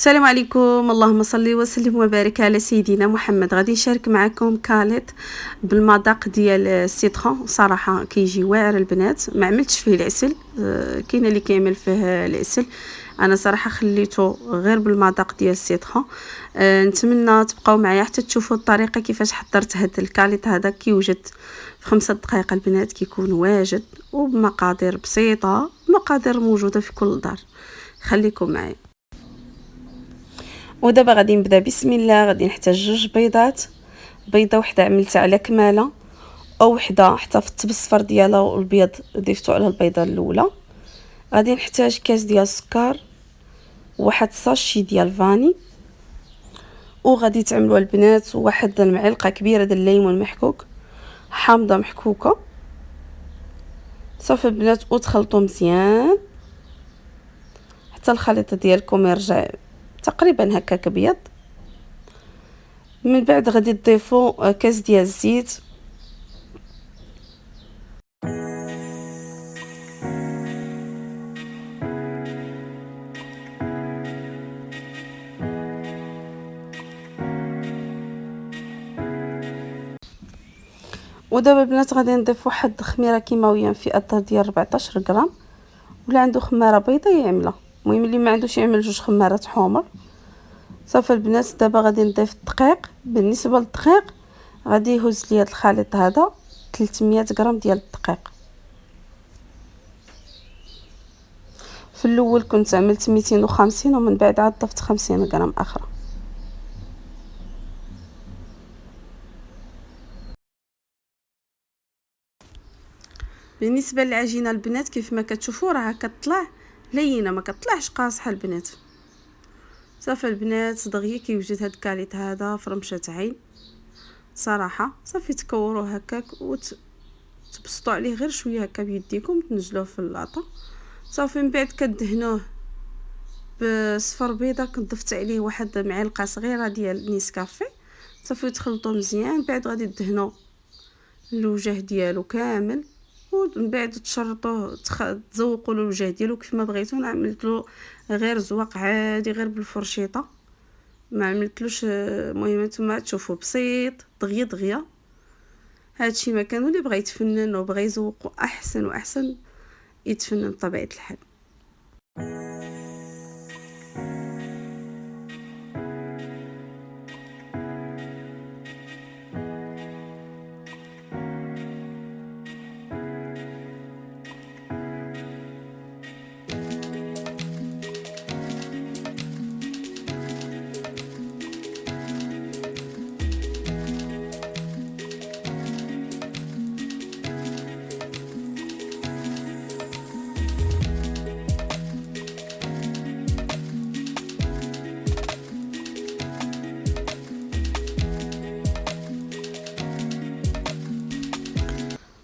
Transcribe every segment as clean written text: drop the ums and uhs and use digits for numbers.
السلام عليكم. اللهم صل وسلم وبارك على سيدنا محمد. غادي نشارك معكم كاليط بالمذاق ديال السيترون. صراحه كيجي واعر البنات، ما عملتش فيه العسل. كاين اللي كيعمل فيه العسل، انا صراحه خليته غير بالمذاق ديال السيترون. نتمنى تبقاو معايا حتى تشوفوا الطريقه كيفاش حضرت هذا الكاليط. هذا كيوجد في 5 دقائق البنات، كيكون واجد وبمقادير بسيطه، مقادير موجوده في كل دار. خليكم معايا. ودابا غادي نبدا بسم الله. غادي نحتاج 2 بيضات، بيضه وحده عملتها على كماله، او وحده احتفظت بالصفر ديالها والبيض ضيفتو على البيضه الاولى. غادي نحتاج كاس ديال السكر، واحد ساشي ديال فاني، وغادي تعملوا البنات واحد المعلقه كبيره ديال الليمون محكوك، حامضه محكوكه. صافي البنات، وتخلطوا مزيان حتى الخليط ديالكم يرجع تقريبا هكاك ابيض. من بعد غادي تضيفوا كاس ديال الزيت، ودابا البنات غادي نضيف واحد خميره كيماويه في اطار ديال 14 غرام، ولا عنده خماره بيضاء يعملها. المهم اللي ما عندوش يعمل 2 خمارات حمر. صافي البنات، دابا غادي نضيف الدقيق. بالنسبه للدقيق غادي يهز لي هذا الخليط هذا 300 غرام ديال الدقيق. في الاول كنت عملت 250، ومن بعد عاد ضفت 50 غرام اخرى. بالنسبه للعجينه البنات، كيف ما كتشوفوا راها كتطلع لينه، ما كتطلعش قاصحه البنات. صافي البنات، دغيا كيوجد هاد الكاليط هذا في رمشه عين. صراحه صافي تكوروه هكاك وتبسطوا عليه غير شويه هكا بيديكم، تنزلوه في اللاطه. صافي من بعد كدهنوه بصفر بيضه، كنت ضفت عليه واحد معلقه صغيره ديال نيسكافي. صافي تخلطوا مزيان. بعد غادي تدهنوا الوجه ديالو كامل، ومن بعد تشرطوه، تزوقوا له الوجه ديالو كيف ما بغيتو. انا عملت له غير زواق عادي غير بالفرشيطه، ما عملتلوش. المهم نتوما تشوفوا بسيط دغيا دغيا. هادشي ما كانوا اللي بغى يتفنن وبغى يزوق احسن واحسن يتفنن بطبيعه الحال.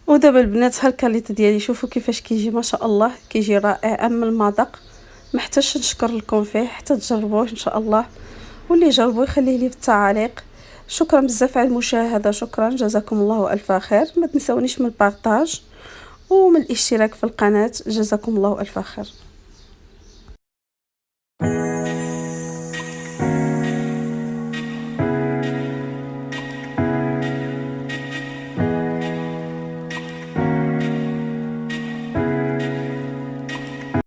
ودابا البنات ها الكاليط ديالي، شوفوا كيفاش كيجي ما شاء الله، كيجي رائع. اما المذاق ما حتاش نشكر لكم فيه، حتى تجربوه ان شاء الله، واللي جربوا يخليه لي في التعاليق. شكرا بزاف على المشاهده، شكرا، جزاكم الله الف خير. ما تنسونيش من البارطاج ومن الاشتراك في القناه، جزاكم الله الف خير.